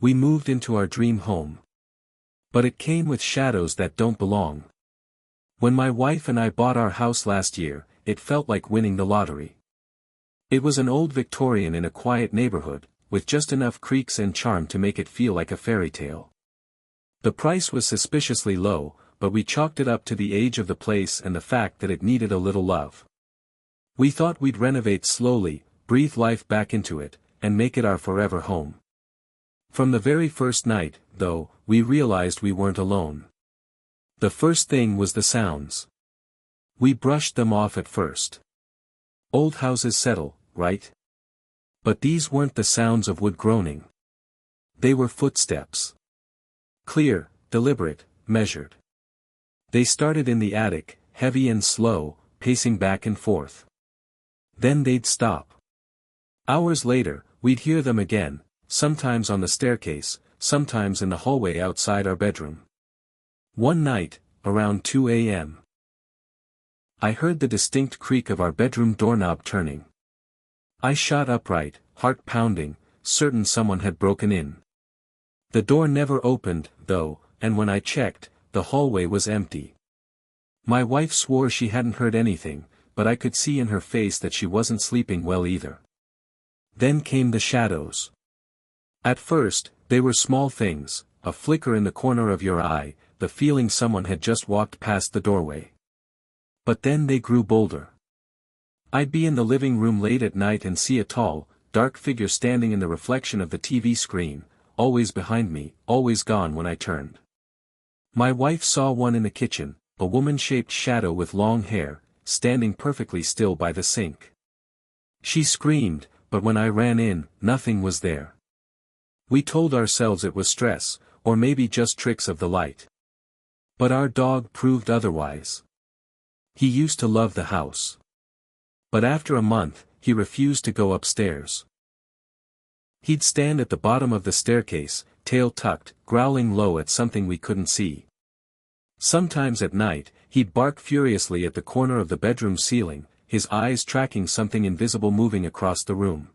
We moved into our dream home. But it came with shadows that don't belong. When my wife and I bought our house last year, it felt like winning the lottery. It was an old Victorian in a quiet neighborhood, with just enough creaks and charm to make it feel like a fairy tale. The price was suspiciously low, but we chalked it up to the age of the place and the fact that it needed a little love. We thought we'd renovate slowly, breathe life back into it, and make it our forever home. From the very first night, though, we realized we weren't alone. The first thing was the sounds. We brushed them off at first. Old houses settle, right? But these weren't the sounds of wood groaning. They were footsteps. Clear, deliberate, measured. They started in the attic, heavy and slow, pacing back and forth. Then they'd stop. Hours later, we'd hear them again, sometimes on the staircase, sometimes in the hallway outside our bedroom. One night, around 2 a.m. I heard the distinct creak of our bedroom doorknob turning. I shot upright, heart pounding, certain someone had broken in. The door never opened, though, and when I checked, the hallway was empty. My wife swore she hadn't heard anything, but I could see in her face that she wasn't sleeping well either. Then came the shadows. At first, they were small things, a flicker in the corner of your eye, the feeling someone had just walked past the doorway. But then they grew bolder. I'd be in the living room late at night and see a tall, dark figure standing in the reflection of the TV screen, always behind me, always gone when I turned. My wife saw one in the kitchen, a woman-shaped shadow with long hair, standing perfectly still by the sink. She screamed, but when I ran in, nothing was there. We told ourselves it was stress, or maybe just tricks of the light. But our dog proved otherwise. He used to love the house. But after a month, he refused to go upstairs. He'd stand at the bottom of the staircase, tail tucked, growling low at something we couldn't see. Sometimes at night, he'd bark furiously at the corner of the bedroom ceiling, his eyes tracking something invisible moving across the room.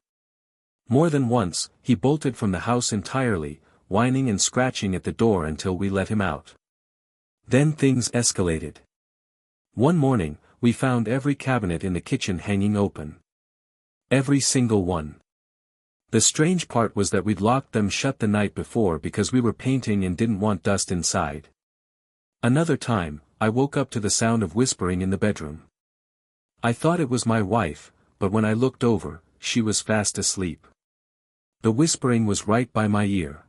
More than once, he bolted from the house entirely, whining and scratching at the door until we let him out. Then things escalated. One morning, we found every cabinet in the kitchen hanging open. Every single one. The strange part was that we'd locked them shut the night before because we were painting and didn't want dust inside. Another time, I woke up to the sound of whispering in the bedroom. I thought it was my wife, but when I looked over, she was fast asleep. The whispering was right by my ear.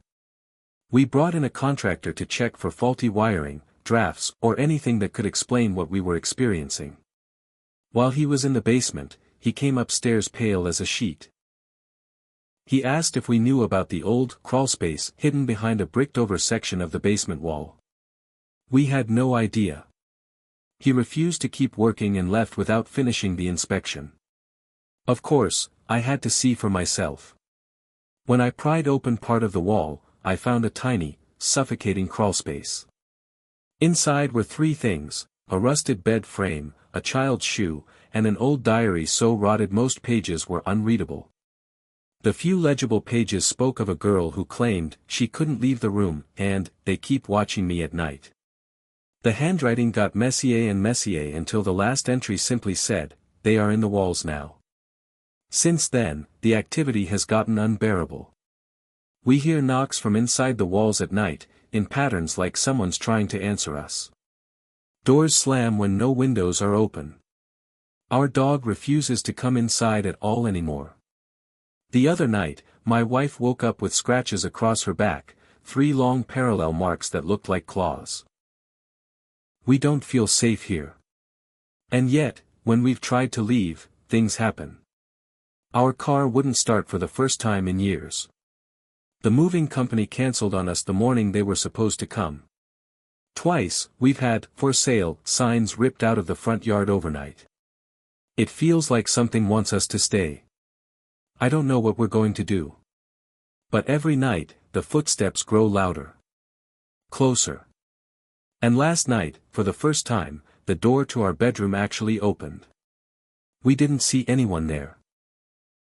We brought in a contractor to check for faulty wiring, drafts, or anything that could explain what we were experiencing. While he was in the basement, he came upstairs pale as a sheet. He asked if we knew about the old crawlspace hidden behind a bricked-over section of the basement wall. We had no idea. He refused to keep working and left without finishing the inspection. Of course, I had to see for myself. When I pried open part of the wall, I found a tiny, suffocating crawlspace. Inside were three things: a rusted bed frame, a child's shoe, and an old diary so rotted most pages were unreadable. The few legible pages spoke of a girl who claimed she couldn't leave the room and they keep watching me at night. The handwriting got messier and messier until the last entry simply said, "They are in the walls now." Since then, the activity has gotten unbearable. We hear knocks from inside the walls at night, in patterns like someone's trying to answer us. Doors slam when no windows are open. Our dog refuses to come inside at all anymore. The other night, my wife woke up with scratches across her back, 3 long parallel marks that looked like claws. We don't feel safe here. And yet, when we've tried to leave, things happen. Our car wouldn't start for the first time in years. The moving company canceled on us the morning they were supposed to come. Twice, we've had "for sale" signs ripped out of the front yard overnight. It feels like something wants us to stay. I don't know what we're going to do. But every night, the footsteps grow louder. Closer. And last night, for the first time, the door to our bedroom actually opened. We didn't see anyone there.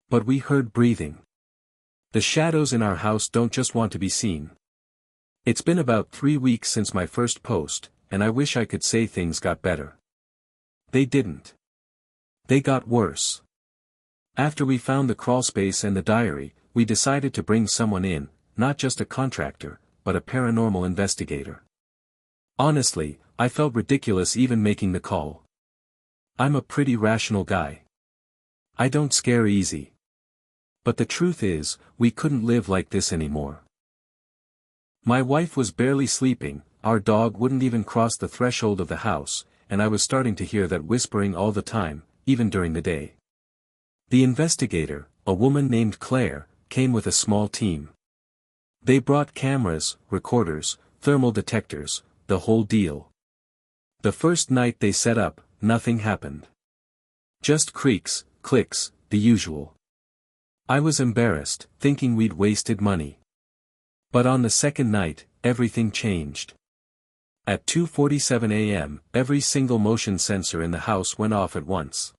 But we heard breathing. The shadows in our house don't just want to be seen. It's been about 3 weeks since my first post, and I wish I could say things got better. They didn't. They got worse. After we found the crawlspace and the diary, we decided to bring someone in, not just a contractor, but a paranormal investigator. Honestly, I felt ridiculous even making the call. I'm a pretty rational guy. I don't scare easy. But the truth is, we couldn't live like this anymore. My wife was barely sleeping, our dog wouldn't even cross the threshold of the house, and I was starting to hear that whispering all the time, even during the day. The investigator, a woman named Claire, came with a small team. They brought cameras, recorders, thermal detectors, the whole deal. The first night they set up, nothing happened. Just creaks, clicks, the usual. I was embarrassed, thinking we'd wasted money. But on the second night, everything changed. At 2:47 a.m., every single motion sensor in the house went off at once.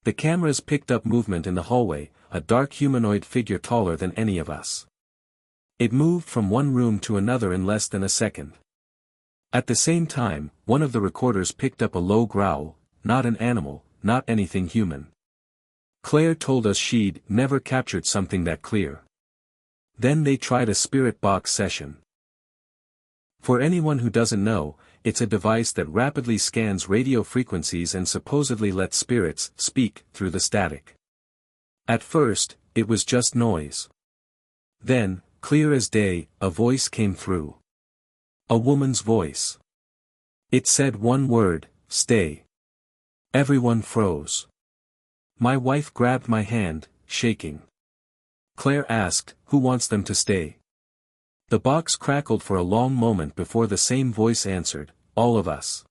The cameras picked up movement in the hallway, a dark humanoid figure taller than any of us. It moved from one room to another in less than a second. At the same time, one of the recorders picked up a low growl, not an animal, not anything human. Claire told us she'd never captured something that clear. Then they tried a spirit box session. For anyone who doesn't know, it's a device that rapidly scans radio frequencies and supposedly lets spirits speak through the static. At first, it was just noise. Then, clear as day, a voice came through. A woman's voice. It said one word, stay. Everyone froze. My wife grabbed my hand, shaking. Claire asked, who wants them to stay? The box crackled for a long moment before the same voice answered, all of us.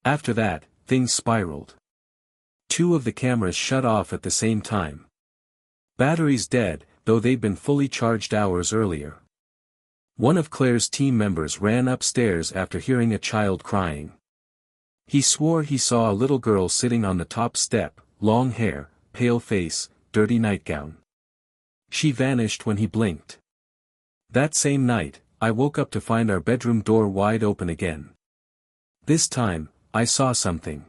After that, things spiraled. 2 of the cameras shut off at the same time. Batteries dead, though they'd been fully charged hours earlier. One of Claire's team members ran upstairs after hearing a child crying. He swore he saw a little girl sitting on the top step, long hair, pale face, dirty nightgown. She vanished when he blinked. That same night, I woke up to find our bedroom door wide open again. This time, I saw something.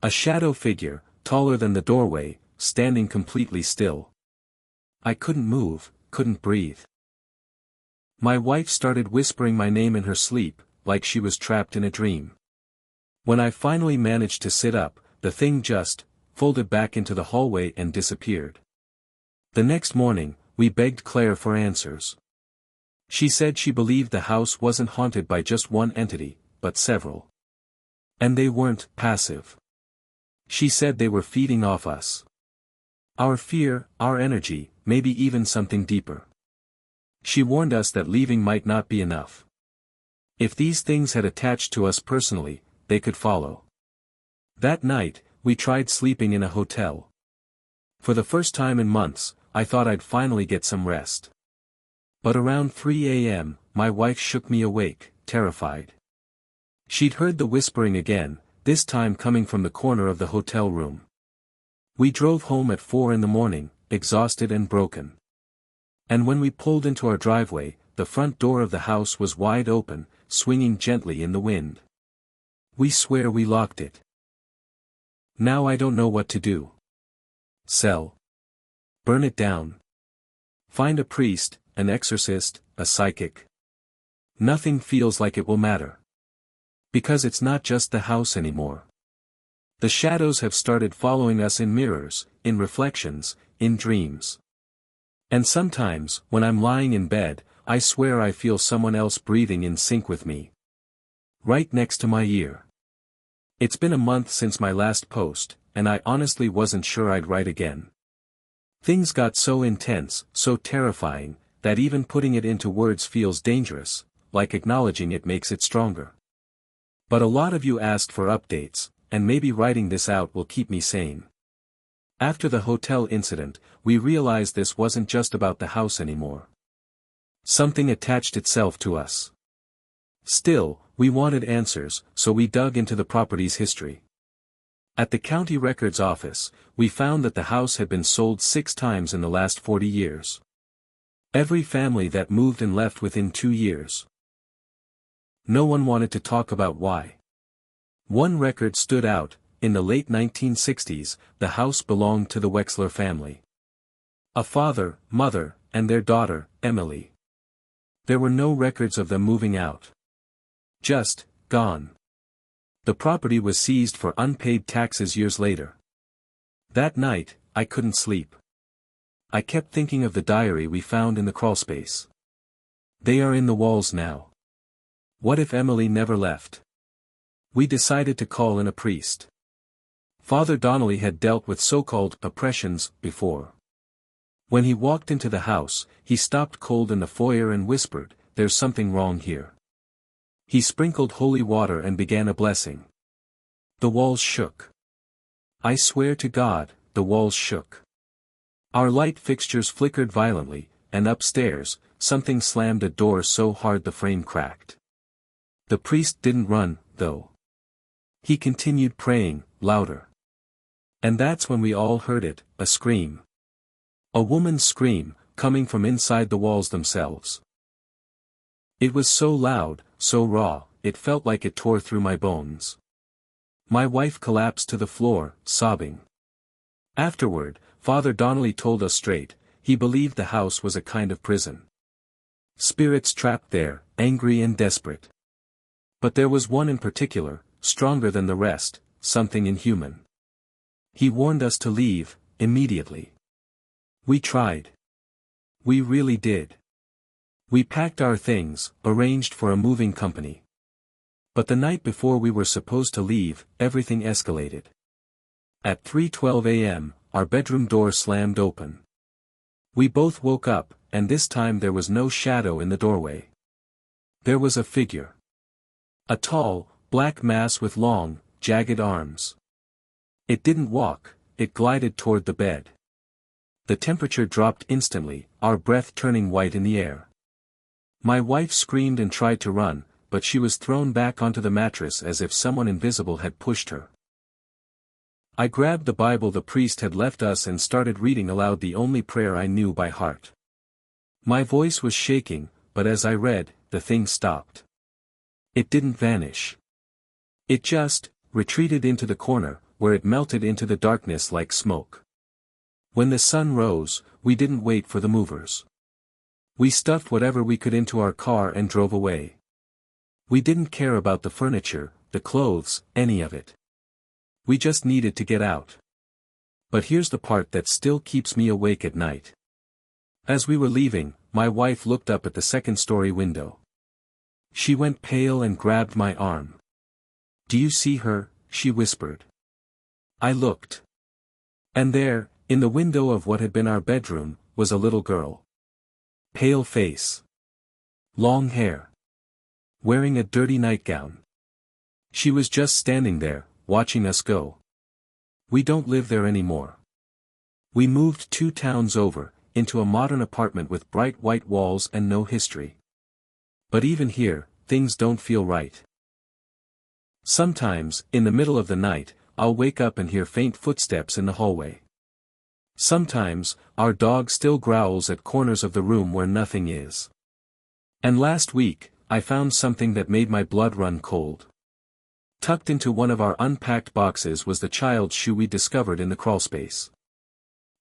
A shadow figure, taller than the doorway, standing completely still. I couldn't move, couldn't breathe. My wife started whispering my name in her sleep, like she was trapped in a dream. When I finally managed to sit up, the thing just folded back into the hallway and disappeared. The next morning, we begged Claire for answers. She said she believed the house wasn't haunted by just one entity, but several. And they weren't passive. She said they were feeding off us. Our fear, our energy, maybe even something deeper. She warned us that leaving might not be enough. If these things had attached to us personally, they could follow. That night, we tried sleeping in a hotel. For the first time in months, I thought I'd finally get some rest. But around 3 a.m., my wife shook me awake, terrified. She'd heard the whispering again, this time coming from the corner of the hotel room. We drove home at 4 in the morning, exhausted and broken. And when we pulled into our driveway, the front door of the house was wide open, swinging gently in the wind. We swear we locked it. Now I don't know what to do. Sell. Burn it down. Find a priest, an exorcist, a psychic. Nothing feels like it will matter. Because it's not just the house anymore. The shadows have started following us in mirrors, in reflections, in dreams. And sometimes, when I'm lying in bed, I swear I feel someone else breathing in sync with me. Right next to my ear. It's been a month since my last post, and I honestly wasn't sure I'd write again. Things got so intense, so terrifying, that even putting it into words feels dangerous, like acknowledging it makes it stronger. But a lot of you asked for updates, and maybe writing this out will keep me sane. After the hotel incident, we realized this wasn't just about the house anymore. Something attached itself to us. Still, we wanted answers, so we dug into the property's history. At the county records office, we found that the house had been sold 6 times in the last 40 years. Every family that moved and left within 2 years. No one wanted to talk about why. One record stood out: in the late 1960s, the house belonged to the Wexler family. A father, mother, and their daughter, Emily. There were no records of them moving out. Just gone. The property was seized for unpaid taxes years later. That night, I couldn't sleep. I kept thinking of the diary we found in the crawlspace. They are in the walls now. What if Emily never left? We decided to call in a priest. Father Donnelly had dealt with so-called oppressions before. When he walked into the house, he stopped cold in the foyer and whispered, "There's something wrong here." He sprinkled holy water and began a blessing. The walls shook. I swear to God, the walls shook. Our light fixtures flickered violently, and upstairs, something slammed a door so hard the frame cracked. The priest didn't run, though. He continued praying, louder. And that's when we all heard it, a scream. A woman's scream, coming from inside the walls themselves. It was so loud, so raw, it felt like it tore through my bones. My wife collapsed to the floor, sobbing. Afterward, Father Donnelly told us straight, he believed the house was a kind of prison. Spirits trapped there, angry and desperate. But there was one in particular, stronger than the rest, something inhuman. He warned us to leave, immediately. We tried. We really did. We packed our things, arranged for a moving company. But the night before we were supposed to leave, everything escalated. At 3:12 a.m., our bedroom door slammed open. We both woke up, and this time there was no shadow in the doorway. There was a figure. A tall, black mass with long, jagged arms. It didn't walk, it glided toward the bed. The temperature dropped instantly, our breath turning white in the air. My wife screamed and tried to run, but she was thrown back onto the mattress as if someone invisible had pushed her. I grabbed the Bible the priest had left us and started reading aloud the only prayer I knew by heart. My voice was shaking, but as I read, the thing stopped. It didn't vanish. It just retreated into the corner, where it melted into the darkness like smoke. When the sun rose, we didn't wait for the movers. We stuffed whatever we could into our car and drove away. We didn't care about the furniture, the clothes, any of it. We just needed to get out. But here's the part that still keeps me awake at night. As we were leaving, my wife looked up at the second-story window. She went pale and grabbed my arm. "Do you see her?" she whispered. I looked. And there, in the window of what had been our bedroom, was a little girl. Pale face. Long hair. Wearing a dirty nightgown. She was just standing there, watching us go. We don't live there anymore. We moved 2 towns over, into a modern apartment with bright white walls and no history. But even here, things don't feel right. Sometimes, in the middle of the night, I'll wake up and hear faint footsteps in the hallway. Sometimes, our dog still growls at corners of the room where nothing is. And last week, I found something that made my blood run cold. Tucked into one of our unpacked boxes was the child's shoe we discovered in the crawlspace.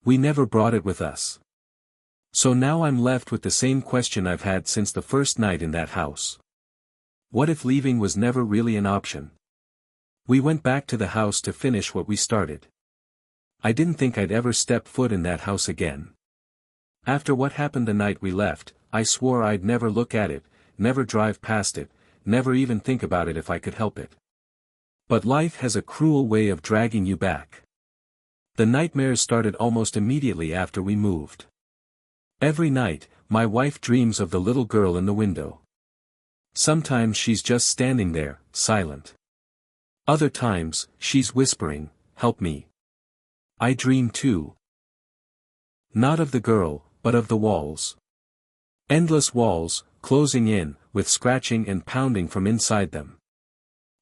We never brought it with us. So now I'm left with the same question I've had since the first night in that house. What if leaving was never really an option? We went back to the house to finish what we started. I didn't think I'd ever step foot in that house again. After what happened the night we left, I swore I'd never look at it, never drive past it, never even think about it if I could help it. But life has a cruel way of dragging you back. The nightmares started almost immediately after we moved. Every night, my wife dreams of the little girl in the window. Sometimes she's just standing there, silent. Other times, she's whispering, "Help me." I dream too. Not of the girl, but of the walls. Endless walls, closing in, with scratching and pounding from inside them.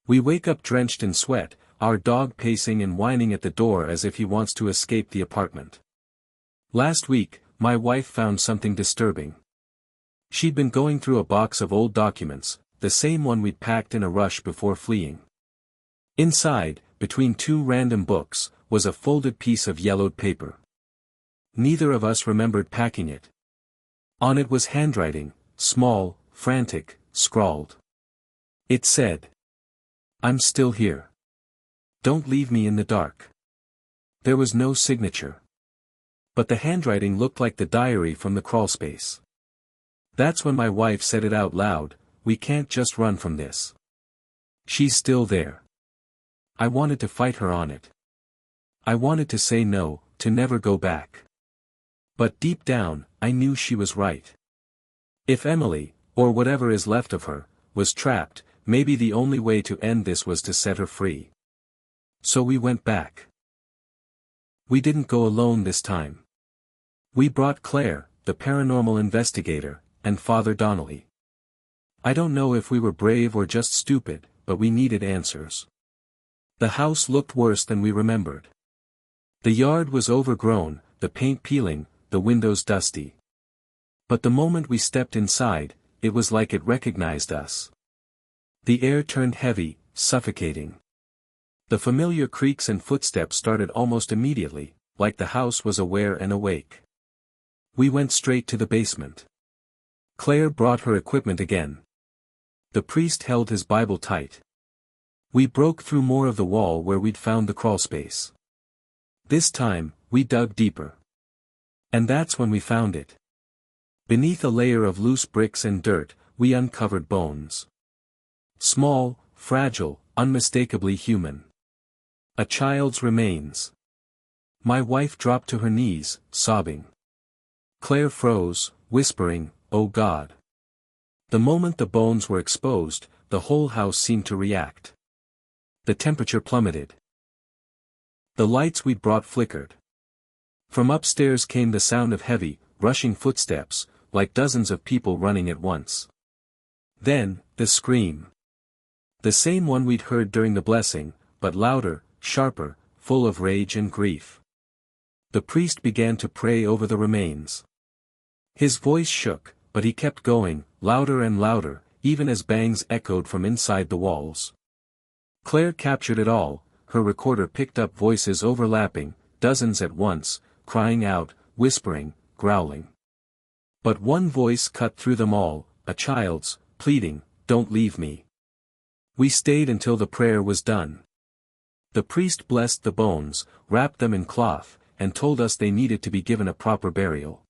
We wake up drenched in sweat, our dog pacing and whining at the door as if he wants to escape the apartment. Last week, my wife found something disturbing. She'd been going through a box of old documents, the same one we'd packed in a rush before fleeing. Inside, between two random books, was a folded piece of yellowed paper. Neither of us remembered packing it. On it was handwriting, small, frantic, scrawled. It said, "I'm still here. Don't leave me in the dark." There was no signature. But the handwriting looked like the diary from the crawlspace. That's when my wife said it out loud, "We can't just run from this. She's still there." I wanted to fight her on it. I wanted to say no, to never go back. But deep down, I knew she was right. If Emily, or whatever is left of her, was trapped, maybe the only way to end this was to set her free. So we went back. We didn't go alone this time. We brought Claire, the paranormal investigator, and Father Donnelly. I don't know if we were brave or just stupid, but we needed answers. The house looked worse than we remembered. The yard was overgrown, the paint peeling, the windows dusty. But the moment we stepped inside, it was like it recognized us. The air turned heavy, suffocating. The familiar creaks and footsteps started almost immediately, like the house was aware and awake. We went straight to the basement. Claire brought her equipment again. The priest held his Bible tight. We broke through more of the wall where we'd found the crawlspace. This time, we dug deeper. And that's when we found it. Beneath a layer of loose bricks and dirt, we uncovered bones. Small, fragile, unmistakably human. A child's remains. My wife dropped to her knees, sobbing. Claire froze, whispering, "Oh God." The moment the bones were exposed, the whole house seemed to react. The temperature plummeted. The lights we'd brought flickered. From upstairs came the sound of heavy, rushing footsteps, like dozens of people running at once. Then, the scream. The same one we'd heard during the blessing, but louder, sharper, full of rage and grief. The priest began to pray over the remains. His voice shook, but he kept going, louder and louder, even as bangs echoed from inside the walls. Claire captured it all, her recorder picked up voices overlapping, dozens at once, crying out, whispering, growling. But one voice cut through them all, a child's, pleading, "Don't leave me." We stayed until the prayer was done. The priest blessed the bones, wrapped them in cloth, and told us they needed to be given a proper burial.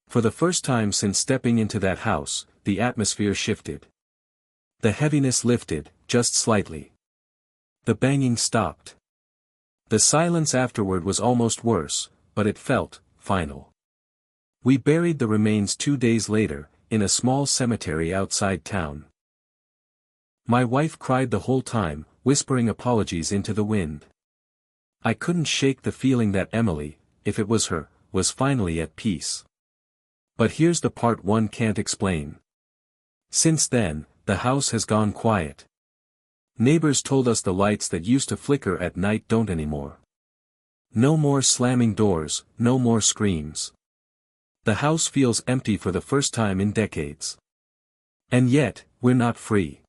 For the first time since stepping into that house, the atmosphere shifted. The heaviness lifted, just slightly. The banging stopped. The silence afterward was almost worse, but it felt final. We buried the remains 2 days later, in a small cemetery outside town. My wife cried the whole time, whispering apologies into the wind. I couldn't shake the feeling that Emily, if it was her, was finally at peace. But here's the part one can't explain. Since then, the house has gone quiet. Neighbors told us the lights that used to flicker at night don't anymore. No more slamming doors, no more screams. The house feels empty for the first time in decades. And yet, we're not free.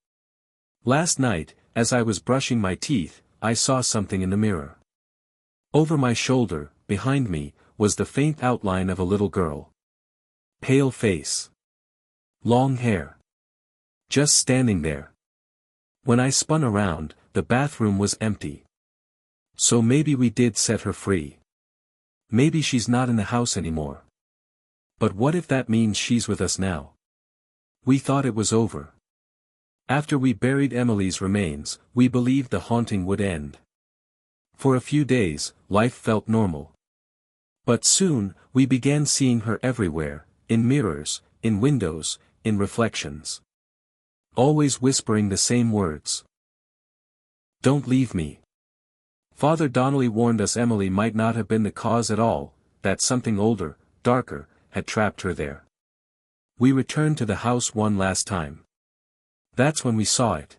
Last night, as I was brushing my teeth, I saw something in the mirror. Over my shoulder, behind me, was the faint outline of a little girl. Pale face. Long hair. Just standing there. When I spun around, the bathroom was empty. So maybe we did set her free. Maybe she's not in the house anymore. But what if that means she's with us now? We thought it was over. After we buried Emily's remains, we believed the haunting would end. For a few days, life felt normal. But soon, we began seeing her everywhere, in mirrors, in windows, in reflections. Always whispering the same words. "Don't leave me." Father Donnelly warned us Emily might not have been the cause at all, that something older, darker, had trapped her there. We returned to the house one last time. That's when we saw it.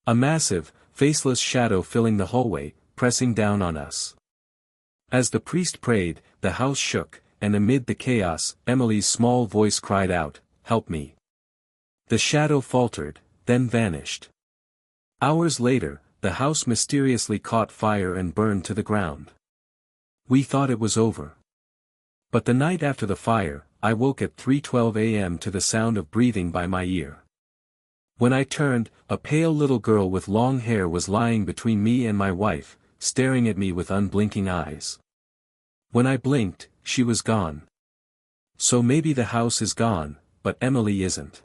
A massive, faceless shadow filling the hallway, pressing down on us. As the priest prayed, the house shook, and amid the chaos, Emily's small voice cried out, help me." The shadow faltered, then vanished. Hours later, the house mysteriously caught fire and burned to the ground. We thought it was over. But the night after the fire, I woke at 3:12 a.m. to the sound of breathing by my ear. When I turned, a pale little girl with long hair was lying between me and my wife, staring at me with unblinking eyes. When I blinked, she was gone. So maybe the house is gone, but Emily isn't.